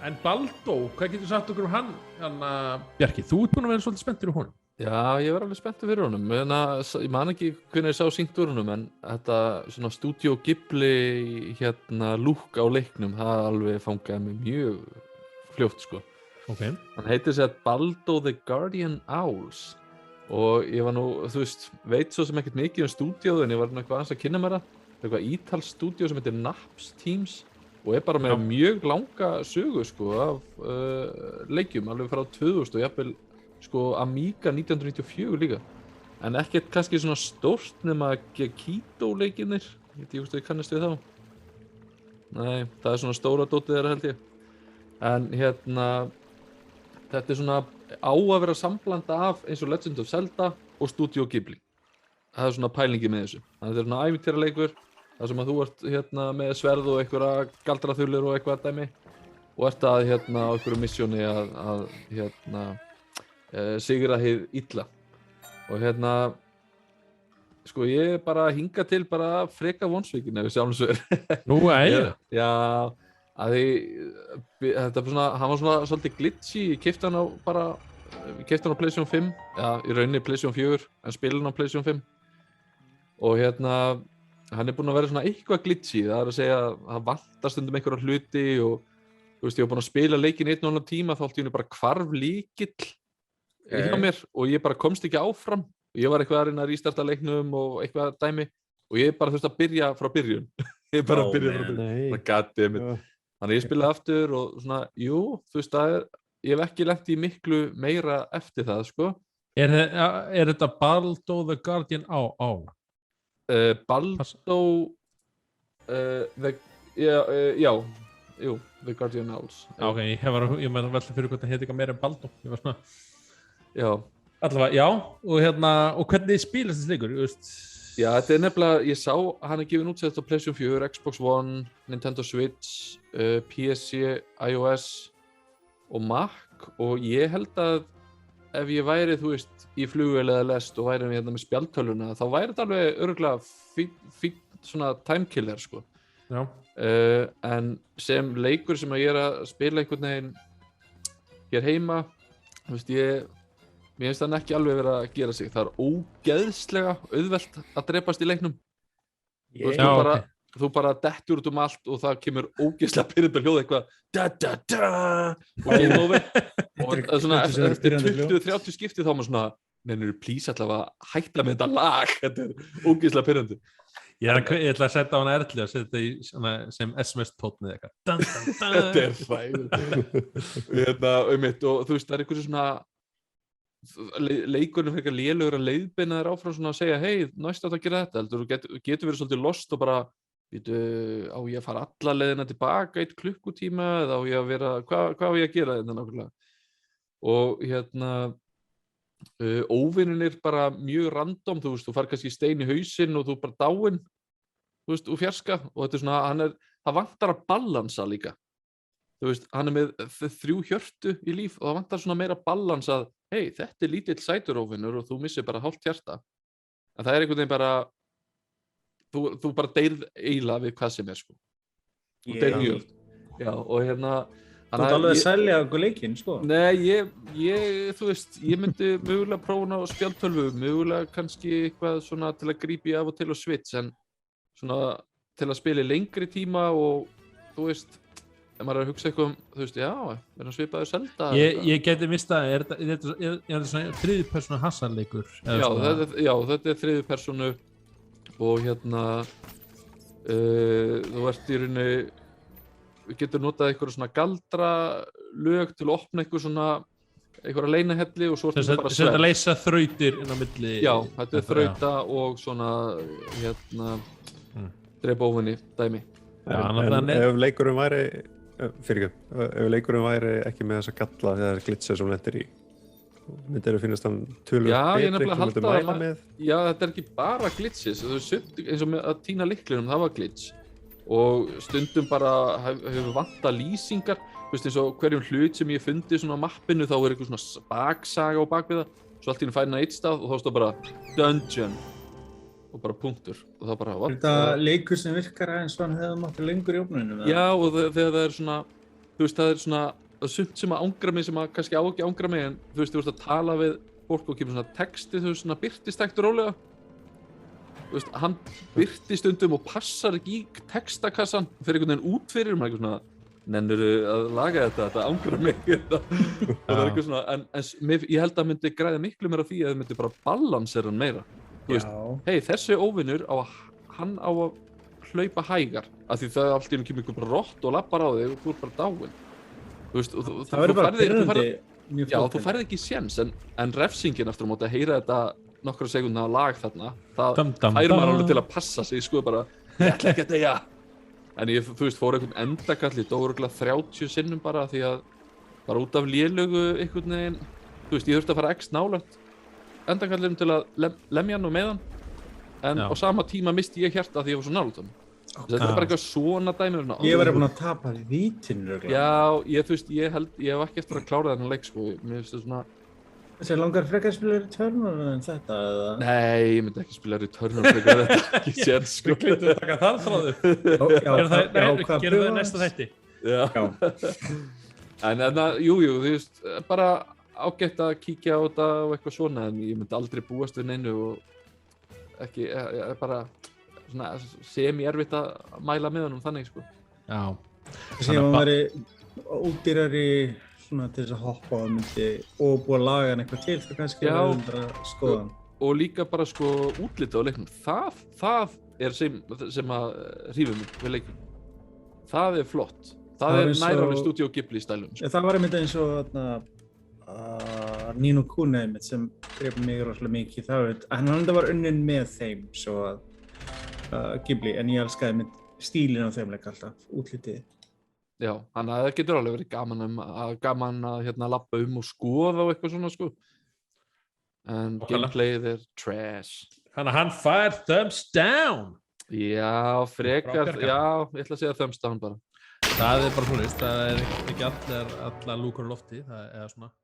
En Baldó, hvað getur sagt okkur hann Bjarki, þú ert búin að vera svolítið spenntur honum. Já, ég var alveg spenntur fyrir honum. Ég man ekki hvernig ég sá sýnt úr honum, en þetta svona Studio Ghibli lúk á leiknum, það alveg fangaði mig mjög fljótt, sko. Okay. Hann heitir sér Baldo the Guardian Owls og ég var nú, þú veist, veit svo sem ekkert mikið stúdíóð, en ég var eitthvað aðeins að kynna mér það. Eitthvað ítalskt stúdíó sem heitir Naps Teams og bara með mjög langa sögu, sko, af leikjum, alveg frá 2000 og jafnvel sko Amiga 1994 líka. En ekkert kannski svona stórt nema Gekido leikinir. Ég veit ekki kannast við þá. Nei, það svona stóra dótið þeirra held ég. En þetta svona á að vera samblanda af eins og Legend of Zelda og Studio Ghibli. Það svona pælingi með þessu. Þetta svona ævintýraleikur, þar sem að þú ert með sverð og einhverja galdraþulur og eitthvað dæmi og ert að á einhverju missjóni að sigra hið illa. Og sko ég bara hinga til bara freka vonsvikin ef við sjáum þessu. Nú, Já, að því þetta svona, hann var svona svolítið glitchy. Ég keypti hann á PlayStation 5, já, í rauninni PlayStation 4, en spila hann á PlayStation 5. Og hann búinn að vera svona eitthvað glitchy, það að segja að það vantar stundum einhverja hluti og þú veist, ég var búinn að spila leikinn 1,5 tíma, þá allt í einu bara hvarf lykill hjá mér og ég bara komst ekki áfram. Ég var eitthvað að reyna að restarta leiknum og eitthvað dæmi og ég bara þurfti að byrja frá byrjun. Ég bara byrjaði frá byrjun. Goddammit. Þannig ég spilaði aftur og svona, jú, þú veist, ég hef ekki lent í miklu meira eftir það, sko. Er þetta Baldo the Guardian Owl? Baldo, The Guardian Owls. Ok, ég meina velta fyrir hvort það heiti eitthvað meira en Baldo. Ég var svona... Já. Allavega, já, og hvernig spilast þessi leikur, þú veist? Já, þetta nefnilega, ég sá hann gefin út á PlayStation 4, Xbox One, Nintendo Switch, PC, iOS og Mac og ég held að ef ég væri, þú veist, í flugvél eða lest og væri með spjaldtölvuna, þá væri þetta alveg örugglega fínt svona timekiller, sko. Já. En sem leikur sem að ég að spila einhvern veginn hér heima, þú veist, mér finnst það ekki alveg vera að gera sig. Það ógeðslega auðvelt að drepast í leiknum. Þú bara dettur út allt og það kemur ógeðslega pirrandi hljóð eitthvað da-da-da og game over. Og svona eftir 20-30 skipti þá maður svona, nennir please allavega hætta með þetta lag. Þetta ógeðslega pirrandi. Ég ætla að setja á hana Erli og setja þetta sem SMS-tótnið eitthvað. Þetta hræðilegt. Og þú veist, það eitthvað svona leikurinn fyrir eitthvað lélegur að leiðbeina þér áfram svona að segja hei, næst átt að gera þetta heldur, þú getur verið svolítið lost og bara á ég að fara alla leiðina tilbaka 1 klukkutíma eða á ég að vera, hvað á ég að gera þetta nákvæmlega og óvinninir bara mjög random, þú veist, þú fær kannski stein í hausinn og þú bara dáinn, þú veist, úr fjarska og þetta svona, það vantar að balansa líka, þú veist, hann með 3 hjörtu í líf og það vantar svona meira balans að hei, þetta lítill sæturófinur og þú missir bara hálft hjarta. En það einhvern veginn bara, þú bara deyrð eiginlega við hvað sem sko. Þú deyrð mjög. Já, og Þú ert alveg að selja okkur leikinn, sko. Nei, þú veist, ég myndi mögulega prófa á spjaldtölvu, mögulega kannski eitthvað svona til að grípa í af og til á Switch, en svona til að spila lengri tíma og þú veist, ef maður að hugsa eitthvað þú veist, já, verður svipaður Zelda. Ég geti mista, er þetta svona þriðju persónu hasarleikur? Já, þetta er þriðju persónu og þú ert í rauninni, getur notað eitthvað svona galdralög til að opna eitthvað svona, eitthvað leynahelli og svo er þetta bara sverð. Þetta leysa þrautir inn á milli. Já, þetta er þrauta og svona, drepa óvinni dæmi. En ef leikurinn væri ekki með þessa galla eða glitsa sem lendir í, myndir þú finnast hann töluvert betri, þú myndir mæla með? Já, þetta er ekki bara glitches, eins og með að týna lyklinum, það var glitch og stundum bara hefur vantað lýsingar, þú veist, eins og hverjum hlut sem ég fundi svona á mappinu, þá er eitthvað svona baksaga á bakvið það, svo allt í einu færi hann að eitt stað og þá stóð bara dungeon og bara punktur og það bara what? Þetta leikur sem virkar aðeins svona þegar það máttu lengur í opnunum? Já, og þegar það er svona þú veist, það svona sumt sem að ángra mig sem að kannski á ekki að ángra mig en þú veist að tala við fólk og kemur svona texti, þú veist, svona birtistækt rólega. Þú veist, hann birti stundum og passar ekki í textakassan fyrir einhvern veginn út fyrir, maður eitthvað svona nennirðu að laga þetta ángra mig þetta. Og það eitthvað svona, en ég held að myndi græða miklu meira á því að þið myndi bara balansera hann meira. Þú veist, hey, þessi óvinur hann á að hlaupa hægar af því það allt í einu kemur einhver bara rott og lappar á þig og þú bara dáinn. Þú veist, það verður bara pirrandi mjög fljótt. Já, þú færð ekki séns en refsingin eftir að móta að heyra þetta nokkra sekúndna lag þarna, það fær maður alveg til að passa sig, sko bara, ég ætla ekki að deyja. En ég, þú veist, fór einhvern endakall, ég dó örugglega 30 sinnum bara því að bara út af lélögu einhvern veginn, þú veist, ég þurfti að fara x nálægt endakallinum til að lemja hann og með hann, en á sama tíma misti ég hjarta því ég var svo nálægt hann. Þetta er bara eitthvað svona dæmi. Ég var búinn að tapa því vítinu örugglega. Já, þú veist, ég hef ekki eftir að klára þennan leik, sko, mér finnst það svona. Þessi langar frekar að spila Returnal en þetta, eða? Nei, ég myndi ekki spila Returnal frekar þetta, ekki séns, sko. Við gleymdum að taka það frá þig. Gerum það næsta þætti. Já. En jú, þú veist, bara ágætt að kíkja á þetta og eitthvað svona, en ég myndi aldrei búast við neinu og ekki, bara svona semi-erfitt að mæla með honum þannig, sko. Já. Þessi hann væri ódýrari svona til þess að hoppa á myndi og búið að laga hann eitthvað til, það kannski að skoða hann. Og líka bara sko útlitið á leiknum, það er sem að hrífum mig við leiknum. Það er flott. Það er nær alveg Studio Ghibli stælum. Sko. Það var einmitt eins og Ni no Kuni einmitt sem greip mig rosalega mikið. Hann var unnin með þeim svo að Ghibli, en ég elskaði einmitt stílinn á þeim leik alltaf, útlitið. Já, þannig að það getur alveg verið gaman að labba og skoða og eitthvað svona, sko. En gameplayið er trash. Þannig að hann fær thumbs down. Já, frekar, já, ég ætla að segja thumbs down bara. Það er bara svona, það er ekki allar lúkur á lofti, það er svona.